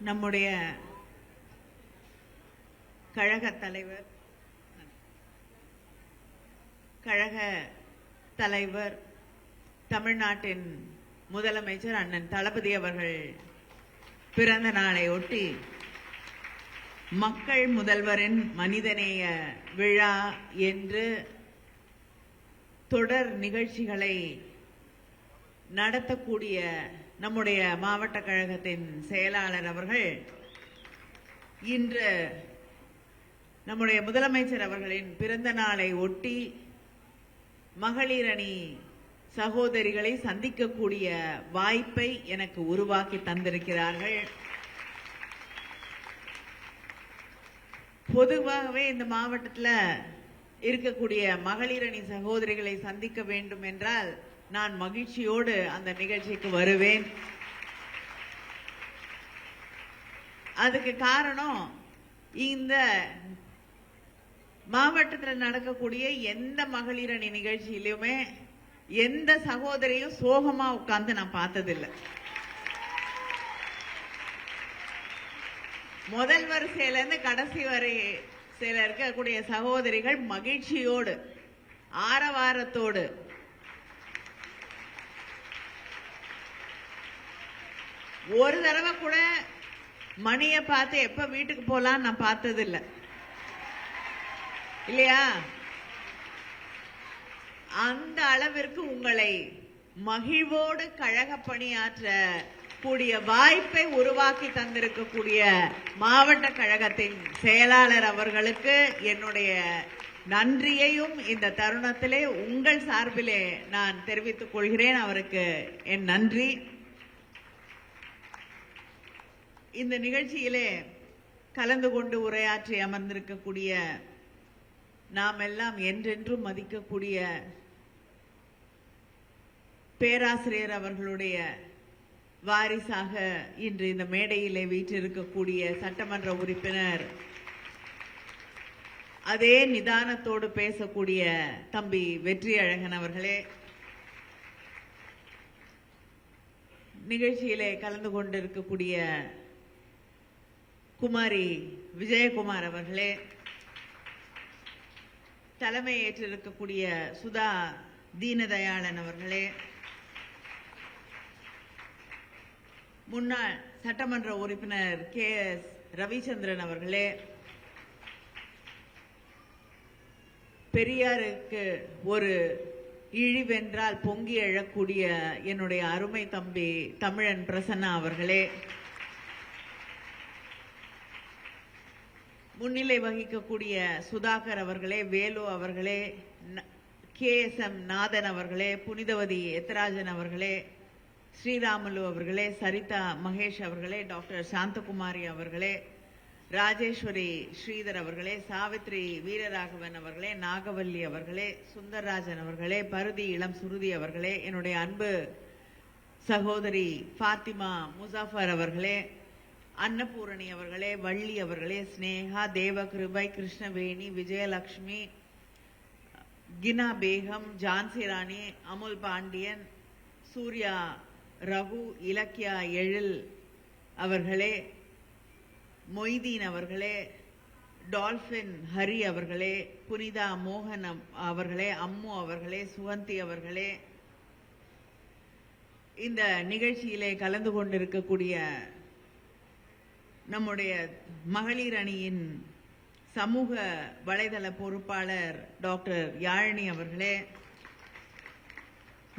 நம்முடைய கழக தலைவர் தமிழ்நாட்டின் முதலமைச்சர் அண்ணன் தளபதி அவர்கள் பிறந்த நாளை ஒட்டி மக்கள் முதல்வரின் மனிதநேய விழா என்று தொடர் நிகழ்ச்சிகளை நடத்தக்கூடிய நம்முடைய மாவட்ட கழகத்தின் செயலாளர் அவர்கள் இன்று நம்முடைய முதலமைச்சர் அவர்களின் பிறந்த நாளை ஒட்டி மகளிர் அணி சகோதரிகளை சந்திக்கக்கூடிய வாய்ப்பை எனக்கு உருவாக்கி தந்திருக்கிறார்கள். பொதுவாகவே இந்த மாவட்டத்தில் இருக்கக்கூடிய மகளிர் அணி சகோதரிகளை சந்திக்க வேண்டும் என்றால் நான் மகிழ்ச்சியோடு அந்த நிகழ்ச்சிக்கு வருவேன். அதுக்கு காரணம், இந்த மாவட்டத்தில் நடக்கக்கூடிய எந்த மகளிர் அணி நிகழ்ச்சியிலுமே எந்த சகோதரியும் சோகமா உட்கார்ந்து நான் பார்த்ததில்லை. முதல் வரிசையில இருந்து கடைசி வரிசையில இருக்கக்கூடிய சகோதரிகள் மகிழ்ச்சியோடு ஆரவாரத்தோடு ஒரு தடவை கூட மணியை பார்த்து எப்ப வீட்டுக்கு போலாம் நான் பார்த்ததில்லை இல்லையா? அந்த அளவிற்கு உங்களை மகிழ்வோடு கழக பணியாற்ற கூடிய வாய்ப்பை உருவாக்கி தந்திருக்கக்கூடிய மாவட்ட கழகத்தின் செயலாளர் அவர்களுக்கு என்னுடைய நன்றியையும் இந்த தருணத்திலே உங்கள் சார்பிலே நான் தெரிவித்துக் கொள்கிறேன். அவருக்கு என் நன்றி. இந்த நிகழ்ச்சியிலே கலந்து கொண்டு உரையாற்றி அமர்ந்திருக்கக்கூடிய நாம் எல்லாம் என்றென்றும் மதிக்கக்கூடிய பேராசிரியர் அவர்களுடைய வாரிசாக இன்று இந்த மேடையிலே வீற்றிருக்கக்கூடிய சட்டமன்ற உறுப்பினர், அதே நிதானத்தோடு பேசக்கூடிய தம்பி வெற்றியழகன் அவர்களே, நிகழ்ச்சியிலே கலந்து கொண்டிருக்கக்கூடிய குமாரி விஜயகுமார் அவர்களே, தலைமை ஏற்றிருக்கக்கூடிய சுதா தீனதயாளன் அவர்களே, முன்னாள் சட்டமன்ற உறுப்பினர் KS ரவிச்சந்திரன் அவர்களே, பெரியாருக்கு ஒரு இழிவென்றால் பொங்கி எழக்கூடிய என்னுடைய அருமை தம்பி தமிழன் பிரசன்னா அவர்களே, முன்னிலை வகிக்கக்கூடிய சுதாகர் அவர்களே, வேலு அவர்களே, KSM நாதன் அவர்களே, புனிதவதி எத்ராஜன் அவர்களே, ஸ்ரீராமுலு அவர்களே, சரிதா மகேஷ் அவர்களே, டாக்டர் சாந்தகுமாரி அவர்களே, ராஜேஸ்வரி ஸ்ரீதர் அவர்களே, சாவித்ரி வீரராகவன் அவர்களே, நாகவல்லி அவர்களே, சுந்தர்ராஜன் அவர்களே, பருதி இளம் சுருதி அவர்களே, என்னுடைய அன்பு சகோதரி ஃபாத்திமா முசாஃபர் அவர்களே, அன்னபூரணி அவர்களே, வள்ளி அவர்களே, ஸ்னேகா, தேவகிருபை, கிருஷ்ணவேணி, விஜயலட்சுமி, கினா பேகம், ஜான்சி ராணி, அமுல் பாண்டியன், சூர்யா, ரகு, இலக்கியா எழில் அவர்களே, மொய்தீன் அவர்களே, டால்பின் ஹரி அவர்களே, புனிதா மோகன் அவர்களே, அம்மு அவர்களே, சுகந்தி அவர்களே, இந்த நிகழ்ச்சியிலே கலந்து கொண்டிருக்கக்கூடிய நம்முடைய மகளிர் அணியின் சமூக வலைதள பொறுப்பாளர் டாக்டர் யாழினி அவர்களே,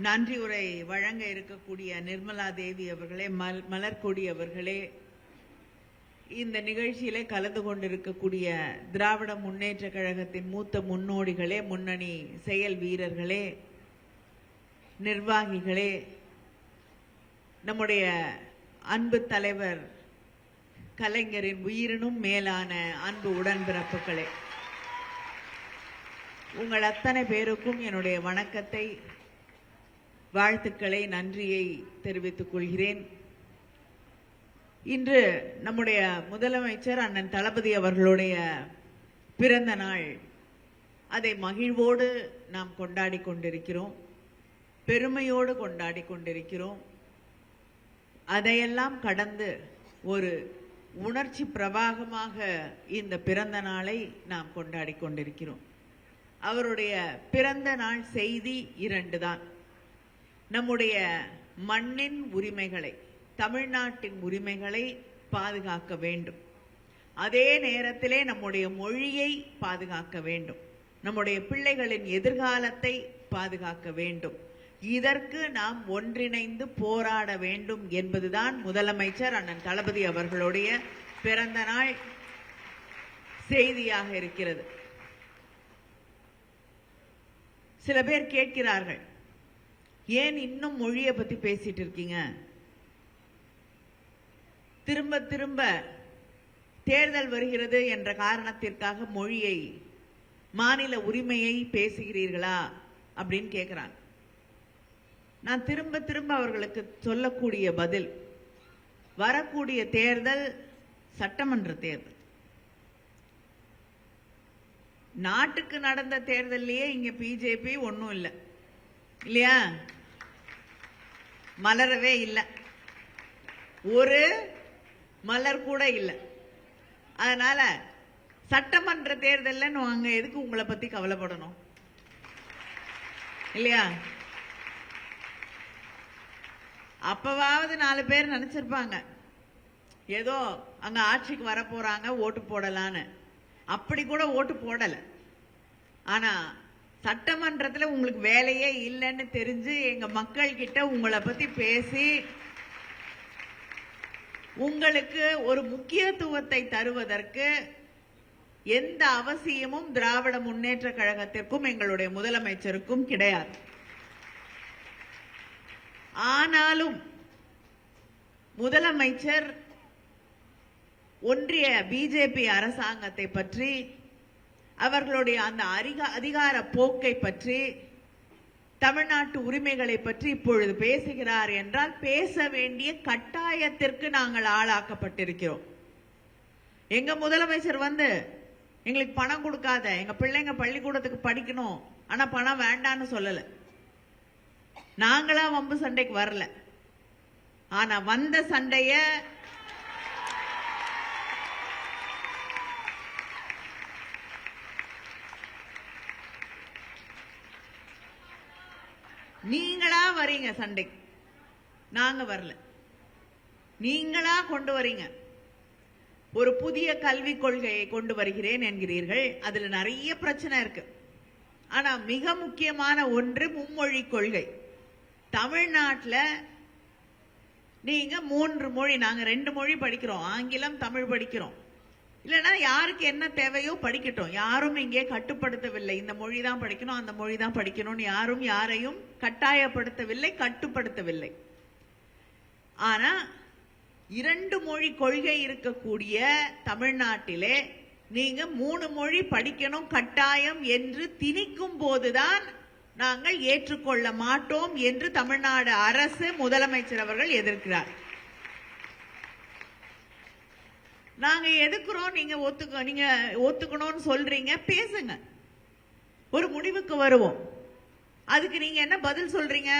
நன்றி உரை வழங்க இருக்கக்கூடிய நிர்மலா தேவி அவர்களே, மலர்கொடி அவர்களே, இந்த நிகழ்ச்சியிலே கலந்து கொண்டிருக்கக்கூடிய திராவிட முன்னேற்ற கழகத்தின் மூத்த முன்னோடிகளே, முன்னணி செயல் வீரர்களே, நிர்வாகிகளே, நம்முடைய அன்பு தலைவர் கலைஞரின் உயிரினும் மேலான அன்பு உடன்பிறப்புகளே, உங்கள் அத்தனை பேருக்கும் என்னுடைய வணக்கத்தை, வாழ்த்துக்களை, நன்றியை தெரிவித்துக் கொள்கிறேன். இன்று நம்முடைய முதலமைச்சர் அண்ணன் தளபதி அவர்களுடைய பிறந்த நாள். அதை மகிழ்வோடு நாம் கொண்டாடி கொண்டிருக்கிறோம், பெருமையோடு கொண்டாடி கொண்டிருக்கிறோம். அதையெல்லாம் கடந்து ஒரு உணர்ச்சி பிரவாகமாக இந்த பிறந்த நாளை நாம் கொண்டாடி கொண்டிருக்கிறோம். அவருடைய பிறந்த நாள் செய்தி 2 தான். நம்முடைய மண்ணின் உரிமைகளை, தமிழ்நாட்டின் உரிமைகளை பாதுகாக்க வேண்டும். அதே நேரத்திலே நம்முடைய மொழியை பாதுகாக்க வேண்டும். நம்முடைய பிள்ளைகளின் எதிர்காலத்தை பாதுகாக்க வேண்டும். இதற்கு நாம் ஒன்றிணைந்து போராட வேண்டும் என்பதுதான் முதலமைச்சர் அண்ணன் தளபதி அவர்களுடைய பிறந்த நாள் செய்தியாக இருக்கிறது. சில பேர் கேட்கிறார்கள், ஏன் இன்னும் மொழியை பத்தி பேசிட்டு இருக்கீங்க? திரும்ப திரும்ப தேர்தல் வருகிறது என்ற காரணத்திற்காக மொழியை, மாநில உரிமையை பேசுகிறீர்களா அப்படின்னு கேட்கிறாங்க. நான் திரும்ப திரும்ப அவர்களுக்கு சொல்லக்கூடிய பதில், வரக்கூடிய தேர்தல் சட்டமன்ற தேர்தல். நாட்டுக்கு நடந்த தேர்தலையே இங்க பிஜேபி ஒன்னும் இல்லை இல்லையா, மலரவே இல்லை, ஒரு மலர் கூட இல்லை. அதனால சட்டமன்ற தேர்தல் அங்க எதுக்கு உங்களை பத்தி கவலைப்படணும் இல்லையா? அப்பவாவது 4 பேர் நினைச்சிருப்பாங்க ஏதோ அங்க ஆட்சிக்கு வர போறாங்க ஓட்டு போடலான்னு. அப்படி கூட ஓட்டு போடல. ஆனா சட்டமன்றத்தில் உங்களுக்கு வேலையே இல்லைன்னு தெரிஞ்சு எங்க மக்கள் கிட்ட உங்களை பத்தி பேசி உங்களுக்கு ஒரு முக்கியத்துவத்தை தருவதற்கு எந்த அவசியமும் திராவிட முன்னேற்ற கழகத்திற்கும் எங்களுடைய முதலமைச்சருக்கும் கிடையாது. ஆனாலும் முதலமைச்சர் ஒன்றிய பிஜேபி அரசாங்கத்தை பற்றி, அவர்களுடைய அந்த அதிகார போக்கை பற்றி, தமிழ்நாட்டு உரிமைகளை பற்றி இப்பொழுது பேசுகிறார் என்றால் பேச வேண்டிய கட்டாயத்திற்கு நாங்கள் ஆளாக்கப்பட்டிருக்கிறோம். எங்க முதலமைச்சர் வந்து எங்களுக்கு பணம் கொடுக்காத, எங்க பிள்ளைங்க பள்ளிக்கூடத்துக்கு படிக்கணும் ஆனா பணம் வேண்டான்னு சொல்லல. நாங்களா வம்பு சண்டைக்கு வரல. ஆனா வந்த சண்டைய நீங்களா வரீங்க சண்டைக்கு, நாங்க வரல. நீங்களா கொண்டு வரீங்க. ஒரு புதிய கல்விக் கொள்கையை கொண்டு வருகிறேன் என்கிறீர்கள். அதுல நிறைய பிரச்சனை இருக்கு. ஆனா மிக முக்கியமான ஒன்று மும்மொழி கொள்கை. தமிழ்நாட்டில் நீங்க 3 மொழி, நாங்க 2 மொழி படிக்கிறோம், ஆங்கிலம் தமிழ் படிக்கிறோம். இல்லைன்னா யாருக்கு என்ன தேவையோ படிக்கட்டும். யாரும் இங்கே கட்டுப்படுத்தவில்லை, இந்த மொழி தான் படிக்கணும் அந்த மொழி தான் படிக்கணும்னு யாரும் யாரையும் கட்டாயப்படுத்தவில்லை, கட்டுப்படுத்தவில்லை. ஆனா 2 மொழி கொள்கை இருக்கக்கூடிய தமிழ்நாட்டிலே நீங்க 3 மொழி படிக்கணும் கட்டாயம் என்று திணிக்கும் போதுதான் நாங்கள் ஏற்றுக்கொள்ள மாட்டோம் என்று தமிழ்நாடு அரசு, முதலமைச்சர் அவர்கள் எதிர்க்கிறார். நாங்க எதுக்குறோம், நீங்க ஒத்துக்கணும்னு சொல்றீங்க, பேசுங்க, ஒரு முடிவுக்கு வருவோம். அதுக்கு நீங்க என்ன பதில் சொல்றீங்க?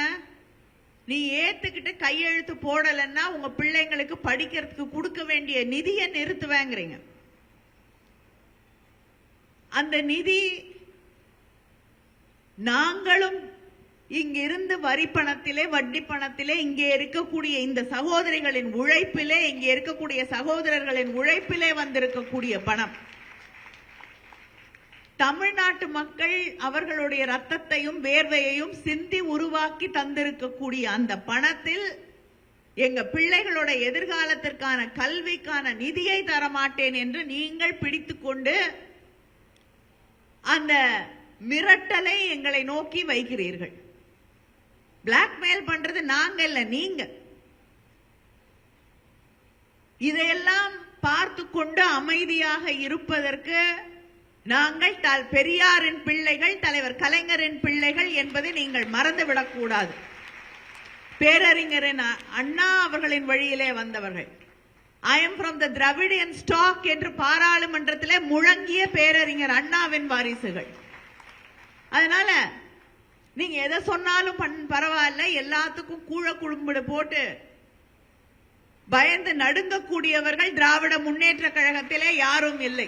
நீ ஏத்துக்கிட்டு கையெழுத்து போடலன்னா உங்க பிள்ளைங்களுக்கு படிக்கிறதுக்கு கொடுக்க வேண்டிய நிதியை நிறுத்துவேங்கிறீங்க. அந்த நிதி நாங்களும் இங்கிருந்து வரி பணத்திலே, வட்டி பணத்திலே, இங்கே இருக்கக்கூடிய இந்த சகோதரிகளின் உழைப்பிலே, இங்கே இருக்கக்கூடிய சகோதரர்களின் உழைப்பிலே வந்திருக்கக்கூடிய பணம். தமிழ்நாட்டு மக்கள் அவர்களுடைய ரத்தத்தையும் வேர்வையையும் சிந்தி உருவாக்கி தந்திருக்கக்கூடிய அந்த பணத்தில் எங்க பிள்ளைகளோட எதிர்காலத்திற்கான கல்விக்கான நிதியை தரமாட்டேன் என்று நீங்கள் பிடித்துக்கொண்டு அந்த மிரட்டலை எங்களை நோக்கி வைக்கிறீர்கள். பிளாக்மெயில் பண்றது நாங்க இல்ல, நீங்க. இதையெல்லாம் பார்த்து கொண்டு அமைதியாக இருப்பதற்கு நாங்கள் பெரியாரின் பிள்ளைகள், தலைவர் கலைஞரின் பிள்ளைகள் என்பதை நீங்கள் மறந்துவிடக் கூடாது. பேரறிஞரின் அண்ணா அவர்களின் வழியிலே வந்தவர்கள். I am from the Dravidian stock என்று பாராளுமன்றத்திலே முழங்கிய பேரறிஞர் அண்ணாவின் வாரிசுகள். அதனால நீங்க எதை சொன்னாலும் பரவாயில்ல, எல்லாத்துக்கும் கூழ குழும்பிடு போட்டு பயந்து நடுங்கக்கூடியவர்கள் திராவிட முன்னேற்ற கழகத்திலே யாரும் இல்லை.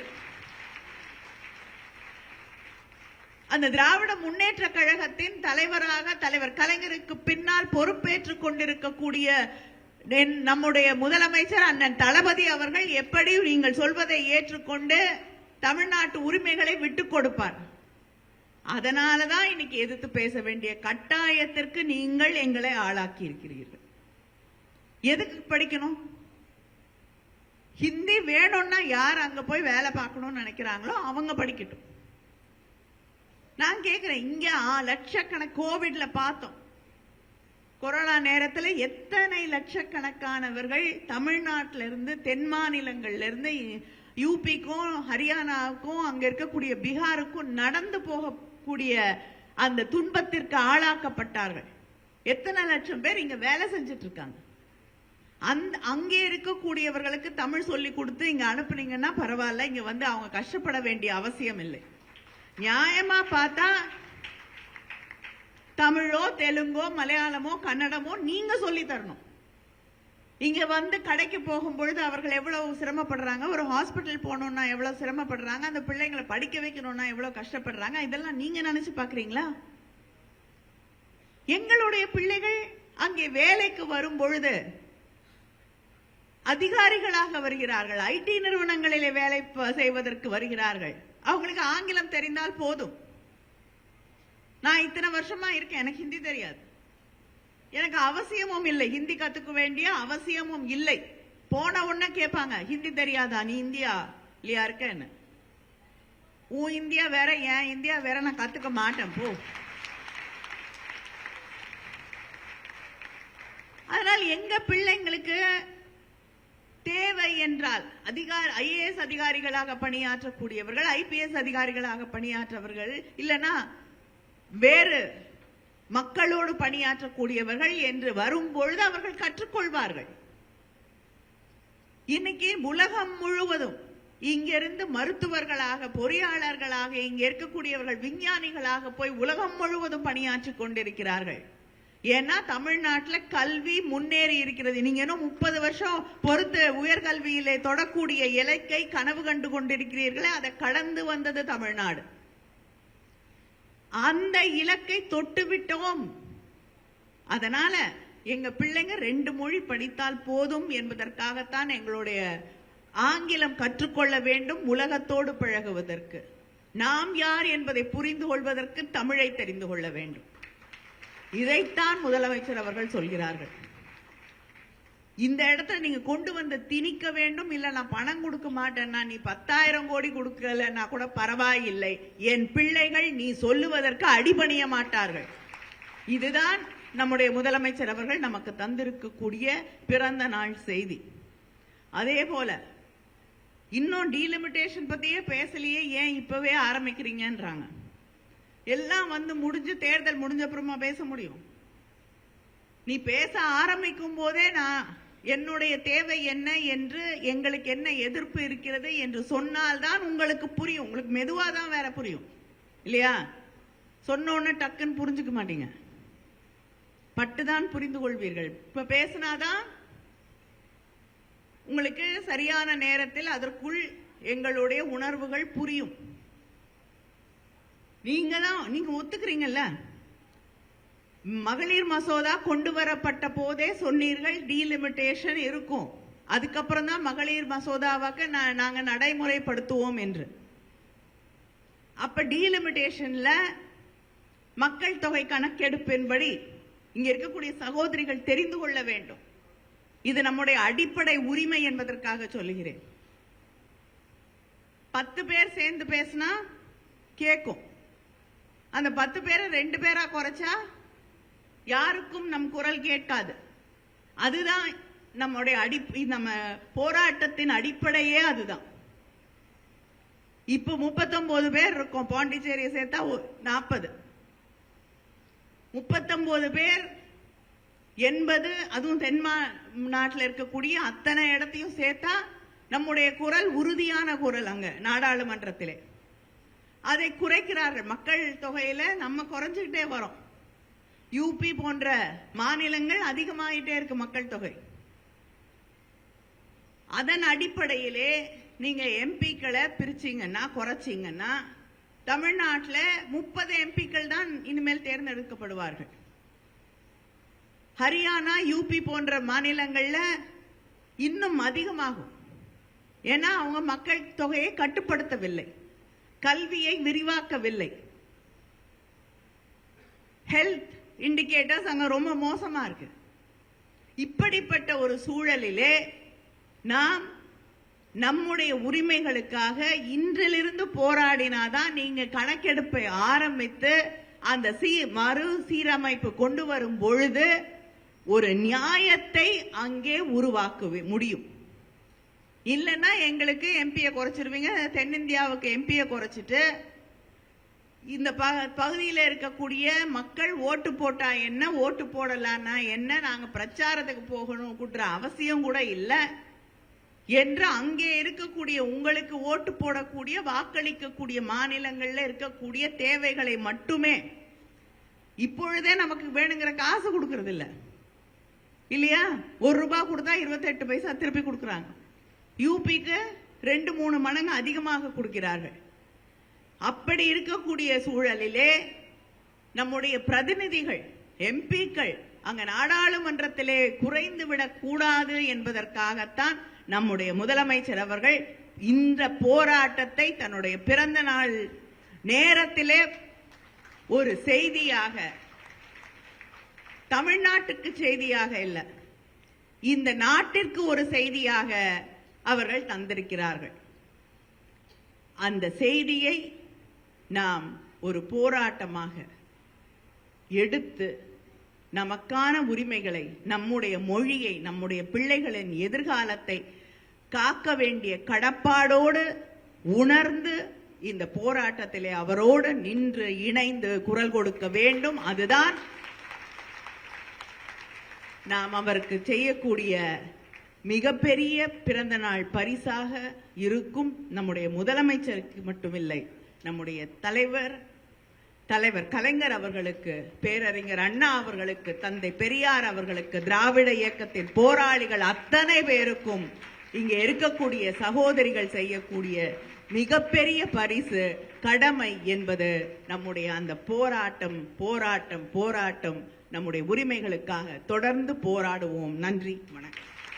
அந்த திராவிட முன்னேற்ற கழகத்தின் தலைவராக தலைவர் கலைஞருக்கு பின்னால் பொறுப்பேற்றுக் கொண்டிருக்கக்கூடிய நம்முடைய முதலமைச்சர் அண்ணன் தளபதி அவர்கள் எப்படி நீங்கள் சொல்வதை ஏற்றுக்கொண்டு தமிழ்நாட்டு உரிமைகளை விட்டுக் கொடுப்பார்? அதனாலதான் இன்னைக்கு எதிர்த்து பேச வேண்டிய கட்டாயத்திற்கு நீங்கள் எங்களை ஆளாக்கி இருக்கிறீர்கள். எதுக்கு படிக்கணும்? ஹிந்தி வேணும்னா யார் அங்க போய் வேலை பார்க்கணும்னு நினைக்கிறாங்களோ அவங்க படிக்கட்டும். நான் கேட்கிறேன், இங்க லட்சக்கணக்கு கோவிட்ல பார்த்தோம். கொரோனா நேரத்தில் எத்தனை லட்சக்கணக்கானவர்கள் தமிழ்நாட்டில இருந்து தென் மாநிலங்கள்ல இருந்து யூபிக்கும் ஹரியானாவுக்கும் அங்க இருக்கக்கூடிய பீகாருக்கும் நடந்து போகக்கூடிய அந்த துன்பத்திற்கு ஆளாக்கப்பட்டார்கள். எத்தனை லட்சம் பேர் இங்க வேலை செஞ்சுட்டு இருக்காங்க. அங்கே இருக்கக்கூடியவர்களுக்கு தமிழ் சொல்லி கொடுத்து இங்க அனுப்புனீங்கன்னா பரவாயில்ல, இங்க வந்து அவங்க கஷ்டப்பட வேண்டிய அவசியம் இல்லை. நியாயமா பார்த்தா தமிழோ தெலுங்கோ மலையாளமோ கன்னடமோ நீங்க சொல்லி தரணும். இங்க வந்து கடைக்கு போகும் பொழுது அவர்கள் எவ்வளவு சிரமப்படுறாங்க, ஒரு ஹாஸ்பிட்டல் போகணும்னா எவ்வளவு சிரமப்படுறாங்க, அந்த பிள்ளைங்களை படிக்க வைக்கணும்னா எவ்வளவு கஷ்டப்படுறாங்க, இதெல்லாம் நீங்க நினைச்சு பாக்குறீங்களா? எங்களுடைய பிள்ளைகள் அங்கே வேலைக்கு வரும் பொழுது அதிகாரிகளாக வருகிறார்கள், ஐடி நிறுவனங்களிலே வேலை செய்வதற்கு வருகிறார்கள். அவங்களுக்கு ஆங்கிலம் தெரிந்தால் போதும். நான் இத்தனை வருஷமா இருக்கேன், எனக்கு ஹிந்தி தெரியாது, எனக்கு அவசியமும் இல்லை, ஹிந்தி கத்துக்க வேண்டிய அவசியமும் இல்லை. போன உடனே கேட்பாங்க, ஹிந்தி தெரியாதா, நீ இந்தியா இல்லையா இருக்கேன்னு. உன் இந்தியா வேற, என் இந்தியா வேற, நான் கத்துக்க மாட்டேன் போ. அதனால் எங்க பிள்ளைங்களுக்கு தேவை என்றால் ஐஏஎஸ் அதிகாரிகளாக பணியாற்றக்கூடியவர்கள், ஐபிஎஸ் அதிகாரிகளாக பணியாற்றவர்கள், இல்லனா வேறு மக்களோடு பணியாற்றக்கூடியவர்கள் என்று வரும்பொழுது அவர்கள் கற்றுக்கொள்வார்கள். இன்னைக்கு உலகம் முழுவதும் இங்கிருந்து மருத்துவர்களாக, பொறியாளர்களாக, இங்க இருக்கக்கூடியவர்கள் விஞ்ஞானிகளாக போய் உலகம் முழுவதும் பணியாற்றிக் கொண்டிருக்கிறார்கள். ஏன்னா தமிழ்நாட்டில் கல்வி முன்னேறி இருக்கிறது. நீங்க இன்னும் 30 வருஷம் பொறுத்து உயர்கல்வியிலே தொடக்கூடிய இலக்கை கனவு கண்டு கொண்டிருக்கிறீர்களே, அதை கடந்து வந்தது தமிழ்நாடு. அந்த இலக்கை தொட்டு விட்டோம். அதனால எங்க பிள்ளைங்க 2 மொழி படித்தால் போதும் என்பதற்காகத்தான் எங்களுடைய ஆங்கிலம் கற்றுக்கொள்ள வேண்டும். உலகத்தோடு பழகுவதற்கு, நாம் யார் என்பதை புரிந்து கொள்வதற்கு தமிழை தெரிந்து கொள்ள வேண்டும். இதைத்தான் முதலமைச்சர் அவர்கள் சொல்கிறார்கள். இந்த இடத்துல நீங்க கொண்டு வந்து திணிக்க வேண்டும். இல்ல நான் பணம் கொடுக்க மாட்டேன்னா, நீ 10,000 கோடி கொடுக்கலன்னா கூட பரவாயில்லை, என் பிள்ளைகள் நீ சொல்லுவதற்கு அடிபணிய மாட்டார்கள். இதுதான் நம்முடைய முதலமைச்சர் அவர்கள் நமக்கு தந்திருக்கக்கூடிய பிறந்த நாள் செய்தி. அதே போல இன்னும் டீலிமிட்டேஷன் பத்தியே பேசலையே, ஏன் இப்பவே ஆரம்பிக்கிறீங்கன்றாங்க. எல்லாம் வந்து முடிஞ்சு தேர்தல் முடிஞ்ச அப்புறமா பேச முடியும். நீ பேச ஆரம்பிக்கும் போதே நான் என்னுடைய தேவை என்ன என்று, எங்களுக்கு என்ன எதிர்ப்பு இருக்கிறது என்று சொன்னால்தான் உங்களுக்கு புரியும். உங்களுக்கு மெதுவா தான் வேற புரியும் இல்லையா? சொன்ன உடனே டக்குன்னு புரிஞ்சுக்க மாட்டீங்க, பட்டுதான் புரிந்து கொள்வீர்கள். இப்ப பேசினாதான் உங்களுக்கு சரியான நேரத்தில் அதற்குள் எங்களுடைய உணர்வுகள் புரியும். நீங்க ஒத்துக்கிறீங்கல்ல, மகளிர் மசோதா கொண்டு வரப்பட்ட போதே சொன்னீர்கள் டீலிமிட்டேஷன் இருக்கும், அதுக்கப்புறம் தான் மகளிர் மசோதாவாக நாங்க நடைமுறைப்படுத்துவோம் என்று. அப்ப டீலிமிட்டேஷன்ல மக்கள் தொகை கணக்கெடுப்பின்படி இங்க இருக்கக்கூடிய சகோதரிகள் தெரிந்து கொள்ள வேண்டும். இது நம்முடைய அடிப்படை உரிமை என்பதற்காக சொல்லுகிறேன். 10 பேர் சேர்ந்து பேசினா கேட்கும். அந்த 10 பேரை 2 பேரா குறைச்சா யாருக்கும் நம் குரல் கேட்காது. அதுதான் நம்முடைய நம்ம போராட்டத்தின் அடிப்படையே அதுதான். இப்ப 39 பேர் இருக்கும், பாண்டிச்சேரியை சேர்த்தா 40, 39 பேர் 80, அதுவும் தென்மாநாட்டில் இருக்கக்கூடிய அத்தனை இடத்தையும் சேர்த்தா நம்முடைய குரல் உறுதியான குரல் அங்க நாடாளுமன்றத்திலே. அதை குறைக்கிறார்கள். மக்கள் தொகையில நம்ம குறைஞ்சுக்கிட்டே வரோம். யூபி போன்ற மாநிலங்கள் அதிகமாயிட்டே இருக்கு மக்கள் தொகை. அதன் அடிப்படையிலே நீங்க எம்பிக்களை பிரிச்சீங்கன்னா, குறைச்சீங்கன்னா, தமிழ்நாட்டில் 30 எம்பிக்கள் தான் இனிமேல் தேர்ந்தெடுக்கப்படுவார்கள். ஹரியானா, யூபி போன்ற மாநிலங்கள்ல இன்னும் அதிகமாகும். ஏன்னா அவங்க மக்கள் தொகையை கட்டுப்படுத்தவில்லை, கல்வியை விரிவாக்கவில்லை, ஹெல்த் இண்டிகேட்டர்ஸ் அங்க ரொம்ப மோசமா இருக்கு. இப்படிப்பட்ட ஒரு சூழலிலே நாம் நம்முடைய உரிமைகளுக்காக இன்றிலிருந்து போராடினாதான் நீங்க கணக்கெடுப்பை ஆரம்பித்து அந்த மறு சீரமைப்பு கொண்டு வரும் பொழுது ஒரு நியாயத்தை அங்கே உருவாக்க முடியும். இல்லைன்னா எங்களுக்கு எம்பியை குறைச்சிருவீங்க, தென்னிந்தியாவுக்கு எம்பியை குறைச்சிட்டு இந்த பகுதியில் இருக்கக்கூடிய மக்கள் ஓட்டு போட்டா என்ன, ஓட்டு போடலான்னா என்ன, நாங்க பிரச்சாரத்துக்கு போகணும் கூட்டுற அவசியம் கூட இல்லை என்று அங்கே இருக்கக்கூடிய உங்களுக்கு ஓட்டு போடக்கூடிய வாக்களிக்கக்கூடிய மாநிலங்கள்ல இருக்கக்கூடிய தேவைகளை மட்டுமே இப்பொழுதே நமக்கு வேணுங்கிற காசு கொடுக்கறது இல்ல இல்லையா? ₹1 கொடுத்தா 28 பைசா திருப்பி கொடுக்கறாங்க. யூபிக்கு 2-3 மடங்கு அதிகமாக கொடுக்கிறார்கள். அப்படி இருக்கக்கூடிய சூழலிலே நம்முடைய பிரதிநிதிகள், எம்பிக்கள் அங்க நாடாளுமன்றத்திலே குறைந்து விடக் கூடாது என்பதற்காகத்தான் நம்முடைய முதலமைச்சர் அவர்கள் இந்த போராட்டத்தை தன்னுடைய பிறந்த நாள் நேரத்திலே ஒரு செய்தியாக, தமிழ்நாட்டுக்கு செய்தியாக இல்ல, இந்த நாட்டிற்கு ஒரு செய்தியாக அவர்கள் தந்திருக்கிறார்கள். அந்த செய்தியை நாம் ஒரு போராட்டமாக எடுத்து நமக்கான உரிமைகளை, நம்முடைய மொழியை, நம்முடைய பிள்ளைகளின் எதிர்காலத்தை காக்க வேண்டிய கடப்பாடோடு உணர்ந்து இந்த போராட்டத்திலே அவரோடு நின்று இணைந்து குரல் கொடுக்க வேண்டும். அதுதான் நாம் அவருக்கு செய்யக்கூடிய மிகப்பெரிய பிறந்த நாள் பரிசாக இருக்கும். நம்முடைய முதலமைச்சருக்கு மட்டுமில்லை, நம்முடைய தலைவர் கலைஞர் அவர்களுக்கு, பேரறிஞர் அண்ணா அவர்களுக்கு, தந்தை பெரியார் அவர்களுக்கு, திராவிட இயக்கத்தின் போராளிகள் அத்தனை பேருக்கும் இங்கே இருக்கக்கூடிய சகோதரிகள் செய்யக்கூடிய மிகப்பெரிய பரிசு, கடமை என்பது நம்முடைய அந்த போராட்டம் போராட்டம் போராட்டம் நம்முடைய உரிமைகளுக்காக தொடர்ந்து போராடுவோம். நன்றி, வணக்கம்.